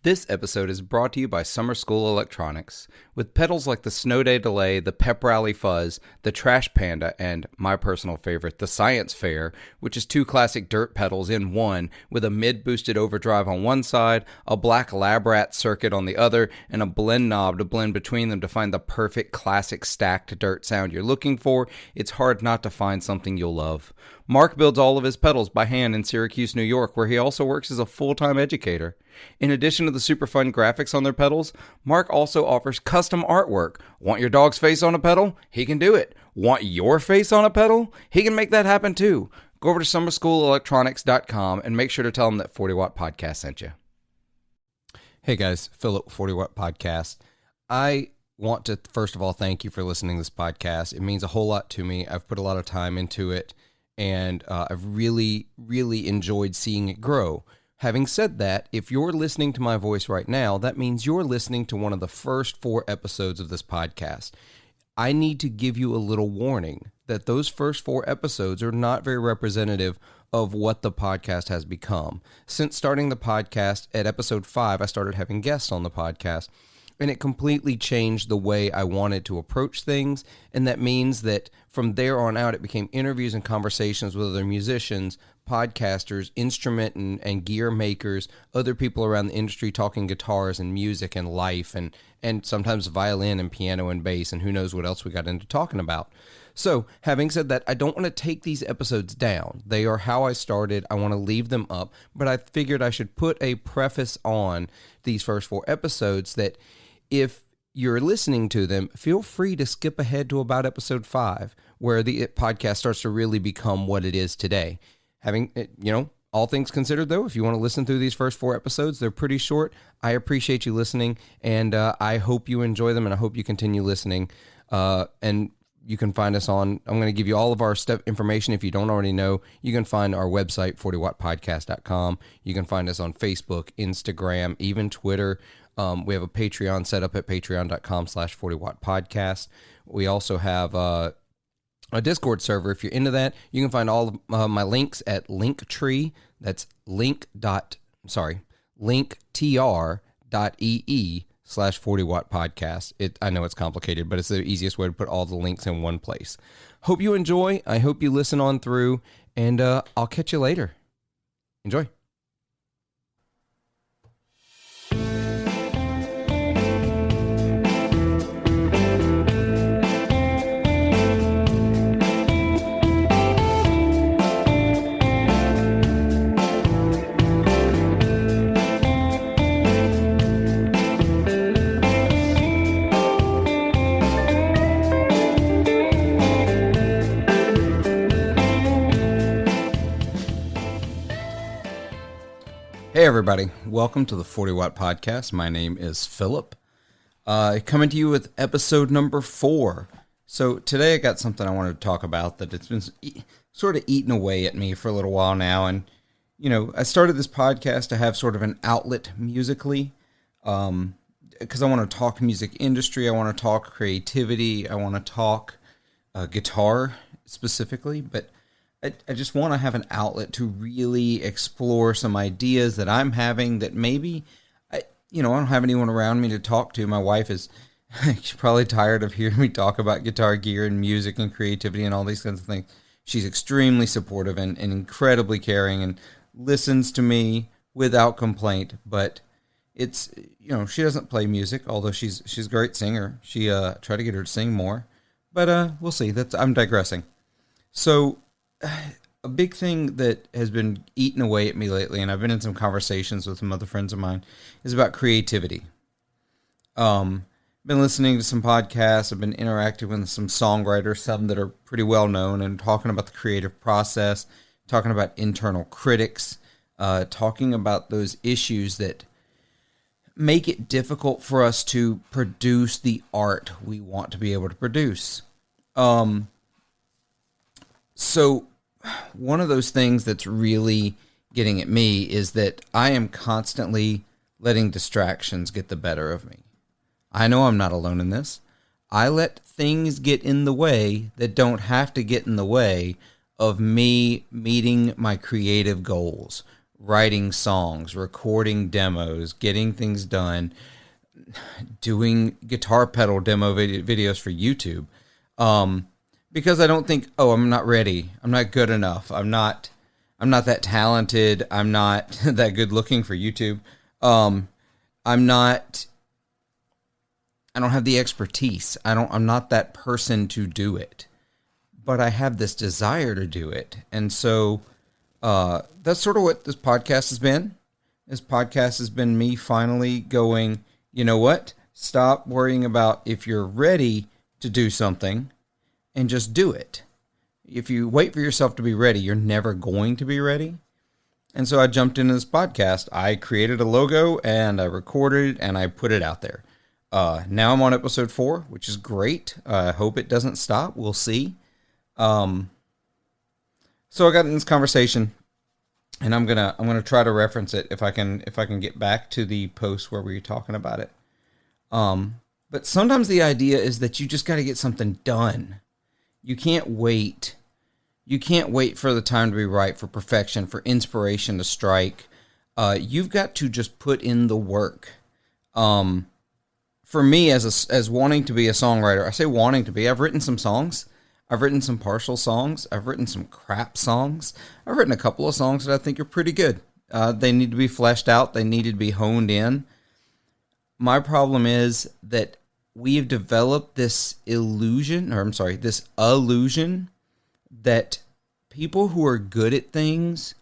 This episode is brought to you by Summer School Electronics. With pedals like the Snow Day Delay, the Pep Rally Fuzz, the Trash Panda, and my personal favorite, the Science Fair, which is two classic dirt pedals in one, with a mid-boosted overdrive on one side, a black lab rat circuit on the other, and a blend knob to blend between them to find the perfect classic stacked dirt sound you're looking for, it's hard not to find something you'll love. Mark builds all of his pedals by hand in Syracuse, New York, where he also works as a full-time educator. In addition to the super fun graphics on their pedals, Mark also offers custom artwork. Want your dog's face on a pedal? He can do it. Want your face on a pedal? He can make that happen too. Go over to summerschoolelectronics.com and make sure to tell him that 40 Watt Podcast sent you. Hey guys, Phillip, 40 Watt Podcast. I want to first of all thank you for listening to this podcast. It means a whole lot to me. I've put a lot of time into it, and I've really enjoyed seeing it grow. Having said that, if you're listening to my voice right now, that means you're listening to one of the first 4 episodes of this podcast. I need to give you a little warning that those first 4 episodes are not very representative of what the podcast has become. Since starting the podcast at episode 5, I started having guests on the podcast, and it completely changed the way I wanted to approach things, and that means that from there on out, it became interviews and conversations with other musicians, podcasters, instrument and gear makers, other people around the industry talking guitars and music and life, and sometimes violin and piano and bass, and who knows what else we got into talking about. So, having said that, I don't want to take these episodes down. They are how I started. I want to leave them up, but I figured I should put a preface on these first 4 episodes that if you're listening to them, feel free to skip ahead to about episode 5, where the podcast starts to really become what it is today. Having, all things considered, though, if you want to listen through these first 4 episodes, they're pretty short. I appreciate you listening, and I hope you enjoy them, and I hope you continue listening. And you can find us on, I'm going to give you all of our step information if you don't already know. You can find our website, 40wattpodcast.com. You can find us on Facebook, Instagram, even Twitter. We have a Patreon set up at patreon.com/40wattpodcast. We also have a Discord server. If you're into that, you can find all of my links at Linktree. That's linktr.ee/40wattpodcast. I know it's complicated, but it's the easiest way to put all the links in one place. Hope you enjoy. I hope you listen on through, and I'll catch you later. Enjoy. Hey everybody, welcome to the 40 Watt Podcast. My name is Phillip, coming to you with episode number 4. So today I got something I wanted to talk about that it's been sort of eating away at me for a little while now. And, I started this podcast to have sort of an outlet musically, because I want to talk music industry, I want to talk creativity, I want to talk guitar specifically, but I just want to have an outlet to really explore some ideas that I'm having that maybe, I don't have anyone around me to talk to. My wife is she's probably tired of hearing me talk about guitar gear and music and creativity and all these kinds of things. She's extremely supportive and incredibly caring and listens to me without complaint. But it's, she doesn't play music, although she's a great singer. She tried to get her to sing more, but we'll see. I'm digressing. So a big thing that has been eating away at me lately, and I've been in some conversations with some other friends of mine, is about creativity. Been listening to some podcasts. I've been interacting with some songwriters, some that are pretty well known, and talking about the creative process, talking about internal critics, talking about those issues that make it difficult for us to produce the art we want to be able to produce. So one of those things that's really getting at me is that I am constantly letting distractions get the better of me. I know I'm not alone in this. I let things get in the way that don't have to get in the way of me meeting my creative goals, writing songs, recording demos, getting things done, doing guitar pedal demo videos for YouTube. Because I don't think, oh, I'm not ready. I'm not good enough. I'm not that talented. I'm not that good looking for YouTube. I don't have the expertise. I'm not that person to do it, but I have this desire to do it. And so, that's sort of what this podcast has been. This podcast has been me finally going, you know what? Stop worrying about if you're ready to do something and just do it. If you wait for yourself to be ready, you're never going to be ready. And so I jumped into this podcast. I created a logo and I recorded it and I put it out there. Now I'm on episode 4, which is great. I hope it doesn't stop. We'll see. So I got in this conversation, and I'm gonna try to reference it if I can get back to the post where we were talking about it. But sometimes the idea is that you just got to get something done. You can't wait. You can't wait for the time to be right, for perfection, for inspiration to strike. You've got to just put in the work. For me, as wanting to be a songwriter, I say wanting to be. I've written some songs. I've written some partial songs. I've written some crap songs. I've written a couple of songs that I think are pretty good. They need to be fleshed out. They need to be honed in. My problem is that we have developed this illusion that people who are good at things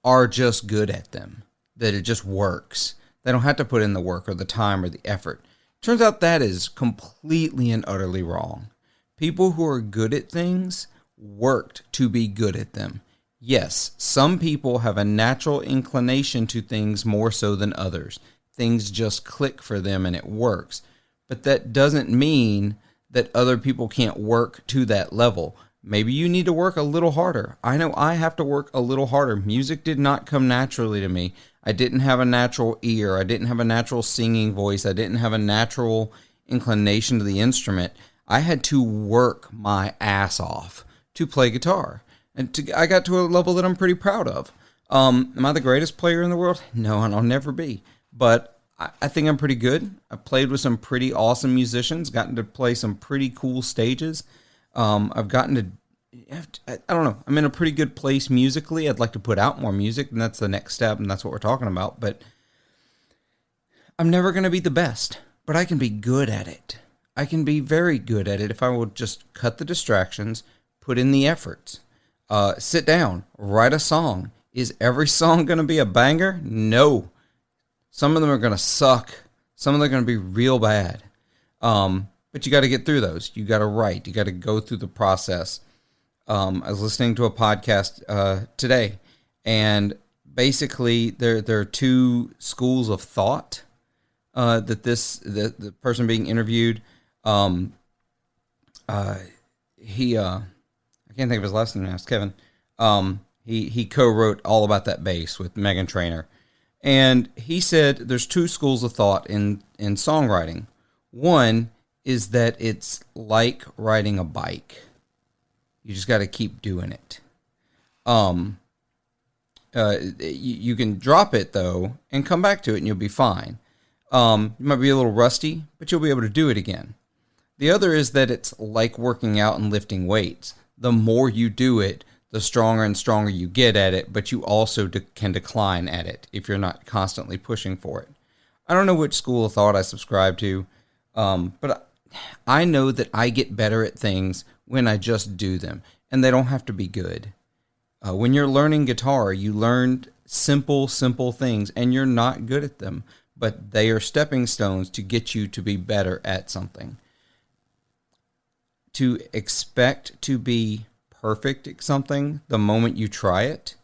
are just good at them, that it just works. They don't have to put in the work or the time or the effort. Turns out that is completely and utterly wrong. People who are good at things worked to be good at them. Yes, some people have a natural inclination to things more so than others. Things just click for them and it works. But that doesn't mean that other people can't work to that level. Maybe you need to work a little harder. I know I have to work a little harder. Music did not come naturally to me. I didn't have a natural ear. I didn't have a natural singing voice. I didn't have a natural inclination to the instrument. I had to work my ass off to play guitar. And I got to a level that I'm pretty proud of. Am I the greatest player in the world? No, and I'll never be. But I think I'm pretty good. I played with some pretty awesome musicians, gotten to play some pretty cool stages. I've gotten to, I don't know, I'm in a pretty good place musically. I'd like to put out more music, and that's the next step, and that's what we're talking about. But I'm never going to be the best, but I can be good at it. I can be very good at it if I will just cut the distractions, put in the efforts, sit down, write a song. Is every song going to be a banger? No. Some of them are going to suck. Some of them are going to be real bad. But you got to get through those. You got to write. You got to go through the process. I was listening to a podcast today, and basically there are two schools of thought that the person being interviewed. I can't think of his last name now. It's Kevin. He co-wrote All About That Bass with Meghan Trainor. And he said there's two schools of thought in songwriting. One is that it's like riding a bike. You just got to keep doing it. You can drop it, though, and come back to it, and you'll be fine. You might be a little rusty, but you'll be able to do it again. The other is that it's like working out and lifting weights. The more you do it, the stronger and stronger you get at it, but you also can decline at it if you're not constantly pushing for it. I don't know which school of thought I subscribe to, but I know that I get better at things when I just do them, and they don't have to be good. When you're learning guitar, you learn simple things, and you're not good at them, but they are stepping stones to get you to be better at something. To expect to be perfect at something the moment you try it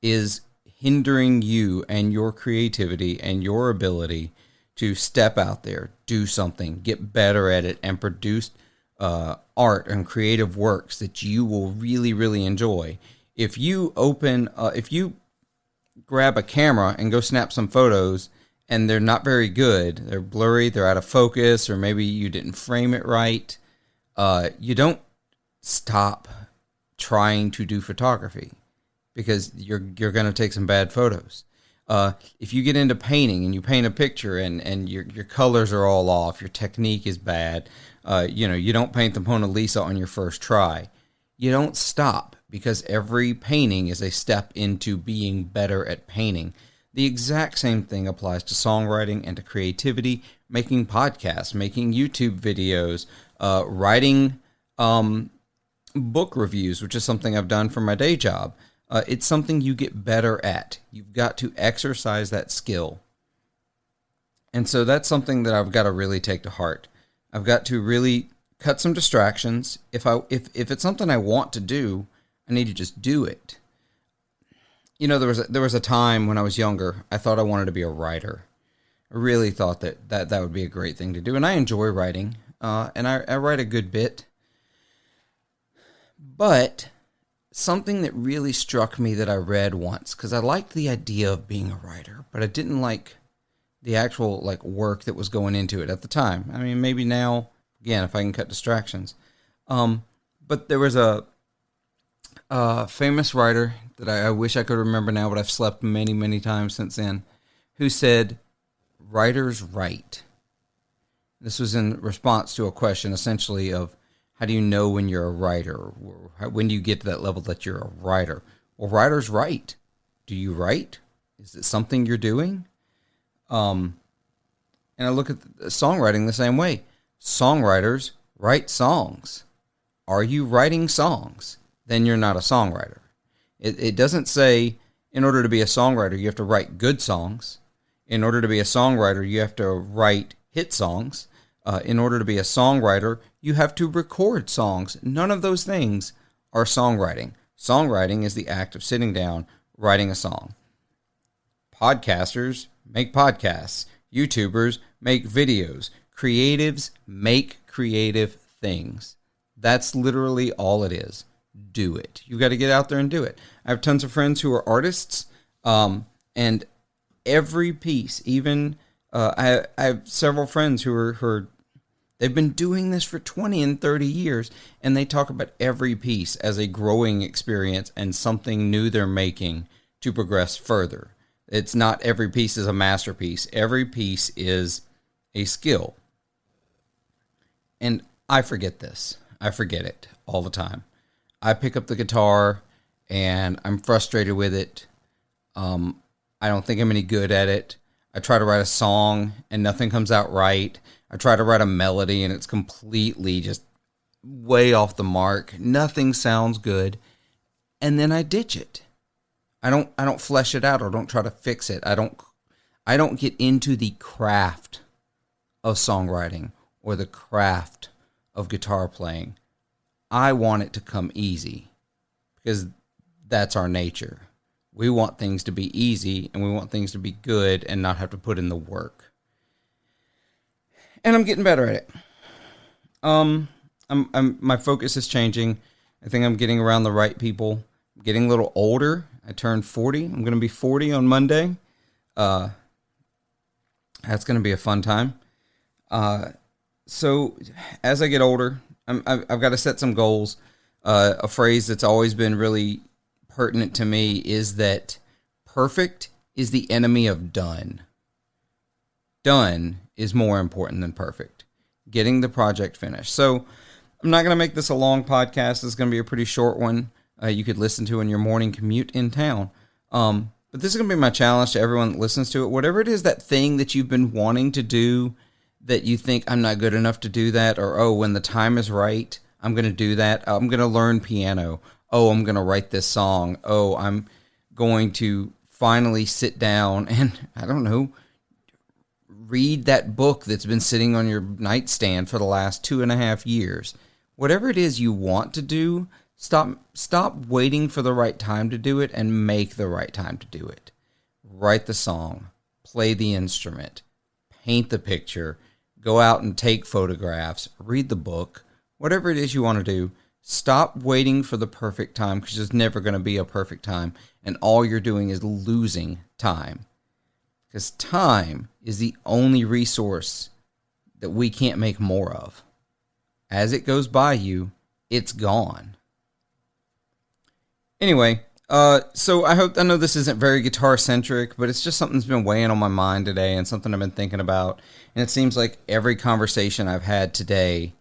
is hindering you and your creativity and your ability to step out there, do something, get better at it, and produce art and creative works that you will really, really enjoy. If you grab a camera and go snap some photos and they're not very good, they're blurry, they're out of focus, or maybe you didn't frame it right, you don't stop trying to do photography because you're going to take some bad photos. If you get into painting and you paint a picture and your colors are all off, your technique is bad, you don't paint the Mona Lisa on your first try. You don't stop, because every painting is a step into being better at painting. The exact same thing applies to songwriting and to creativity, making podcasts, making YouTube videos, writing book reviews, which is something I've done for my day job. It's something you get better at. You've got to exercise that skill. And so that's something that I've got to really take to heart. I've got to really cut some distractions. If it's something I want to do, I need to just do it. There was a time when I was younger, I thought I wanted to be a writer. I really thought that would be a great thing to do. And I enjoy writing, and I write a good bit. But something that really struck me that I read once, because I liked the idea of being a writer, but I didn't like the actual work that was going into it at the time. I mean, maybe now, again, if I can cut distractions. But there was a famous writer that I wish I could remember now, but I've slept many, many times since then, who said, "Writers write." This was in response to a question essentially of, how do you know when you're a writer? When do you get to that level that you're a writer? Well, writers write. Do you write? Is it something you're doing? And I look at songwriting the same way. Songwriters write songs. Are you writing songs? Then you're not a songwriter. It doesn't say, in order to be a songwriter, you have to write good songs. In order to be a songwriter, you have to write hit songs. In order to be a songwriter, you have to record songs. None of those things are songwriting. Songwriting is the act of sitting down, writing a song. Podcasters make podcasts. YouTubers make videos. Creatives make creative things. That's literally all it is. Do it. You got to get out there and do it. I have tons of friends who are artists, and every piece, even I have several friends who are they've been doing this for 20 and 30 years, and they talk about every piece as a growing experience and something new they're making to progress further. It's not every piece is a masterpiece. Every piece is a skill. And I forget this. I forget it all the time. I pick up the guitar and I'm frustrated with it. I don't think I'm any good at it. I try to write a song and nothing comes out right. I try to write a melody and it's completely just way off the mark. Nothing sounds good. And then I ditch it. I don't flesh it out or don't try to fix it. I don't get into the craft of songwriting or the craft of guitar playing. I want it to come easy because that's our nature. We want things to be easy and we want things to be good and not have to put in the work. And I'm getting better at it. My focus is changing. I think I'm getting around the right people. I'm getting a little older. I turned 40. I'm going to be 40 on Monday. That's going to be a fun time. So as I get older, I've got to set some goals. A phrase that's always been really pertinent to me is that perfect is the enemy of done. Done is more important than perfect. Getting the project finished. So I'm not going to make this a long podcast. It's going to be a pretty short one. You could listen to in your morning commute in town. But this is going to be my challenge to everyone that listens to it. Whatever it is, that thing that you've been wanting to do that you think I'm not good enough to do that, or, oh, when the time is right, I'm going to do that. I'm going to learn piano. Oh, I'm going to write this song. Oh, I'm going to finally sit down and, I don't know, read that book that's been sitting on your nightstand for the last 2.5 years. Whatever it is you want to do, stop waiting for the right time to do it and make the right time to do it. Write the song, play the instrument, paint the picture, go out and take photographs, read the book, whatever it is you want to do. Stop waiting for the perfect time, because there's never going to be a perfect time, and all you're doing is losing time. Because time is the only resource that we can't make more of. As it goes by you, it's gone. Anyway, So I know this isn't very guitar centric, but it's just something that's been weighing on my mind today and something I've been thinking about. And it seems like every conversation I've had today,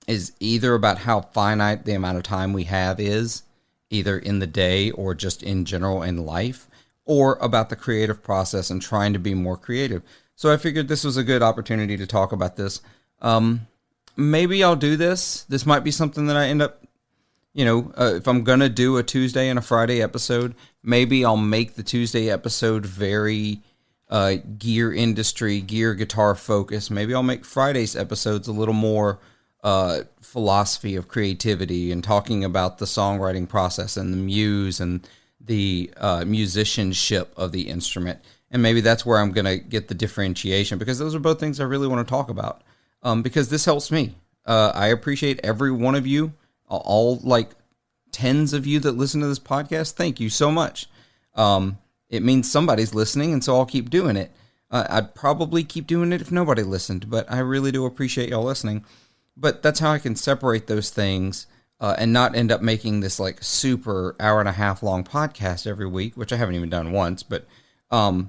is either about how finite the amount of time we have is, either in the day or just in general in life, or about the creative process and trying to be more creative. So I figured this was a good opportunity to talk about this. Maybe I'll do this. This might be something that I end up, if I'm going to do a Tuesday and a Friday episode, maybe I'll make the Tuesday episode very gear industry, gear guitar focused. Maybe I'll make Friday's episodes a little more philosophy of creativity and talking about the songwriting process and the muse and the musicianship of the instrument. And maybe that's where I'm going to get the differentiation, because those are both things I really want to talk about, because this helps me. I appreciate every one of you, all like tens of you that listen to this podcast. Thank you so much. It means somebody's listening, and so I'll keep doing it. I'd probably keep doing it if nobody listened, but I really do appreciate y'all listening. But that's how I can separate those things and not end up making this like super hour and a half long podcast every week, which I haven't even done once, but I'll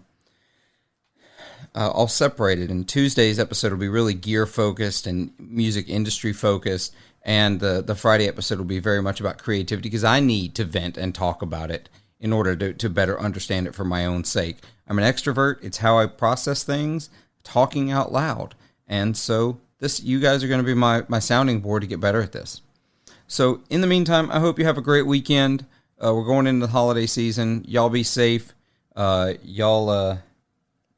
separate it. And Tuesday's episode will be really gear focused and music industry focused. And the Friday episode will be very much about creativity, because I need to vent and talk about it in order to better understand it for my own sake. I'm an extrovert. It's how I process things, talking out loud. And so you guys are going to be my sounding board to get better at this. So in the meantime, I hope you have a great weekend. We're going into the holiday season. Y'all be safe. Y'all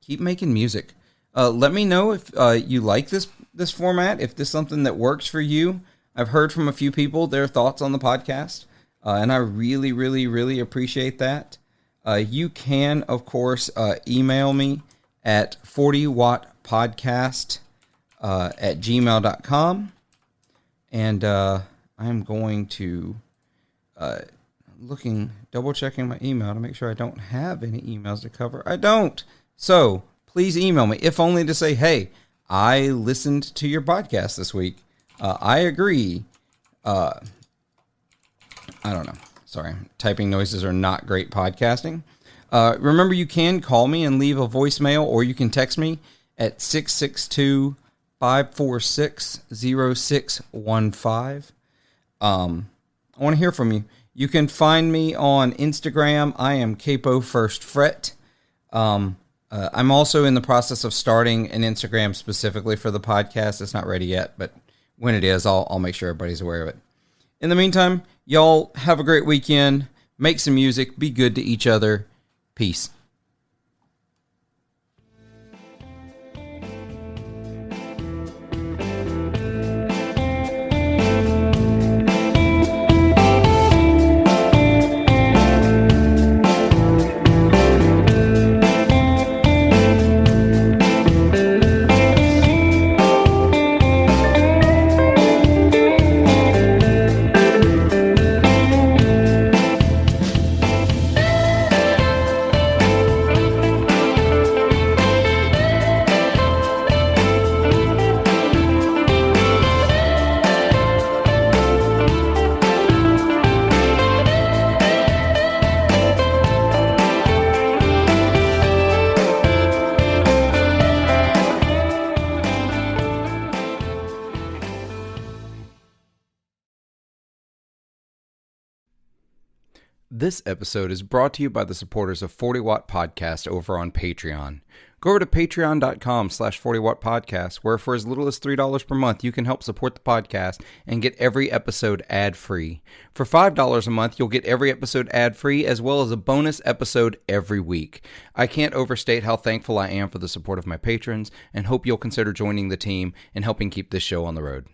keep making music. Let me know if you like this format, if this is something that works for you. I've heard from a few people their thoughts on the podcast, and I really, really, really appreciate that. You can, of course, email me at 40wattpodcast at gmail.com, and I'm going to double checking my email to make sure I don't have any emails to cover. I don't. So please email me, if only to say, hey, I listened to your podcast this week. I agree. I don't know. Sorry. Typing noises are not great podcasting. Remember, you can call me and leave a voicemail, or you can text me at 662-546-0615. I want to hear from you. You can find me on Instagram. I am Capo First Fret. I'm also in the process of starting an Instagram specifically for the podcast. It's not ready yet, but when it is, I'll make sure everybody's aware of it. In the meantime, y'all have a great weekend. Make some music. Be good to each other. Peace. This episode is brought to you by the supporters of 40 Watt Podcast over on Patreon. Go over to patreon.com/40wattpodcast, where for as little as $3 per month, you can help support the podcast and get every episode ad-free. For $5 a month, you'll get every episode ad-free, as well as a bonus episode every week. I can't overstate how thankful I am for the support of my patrons, and hope you'll consider joining the team and helping keep this show on the road.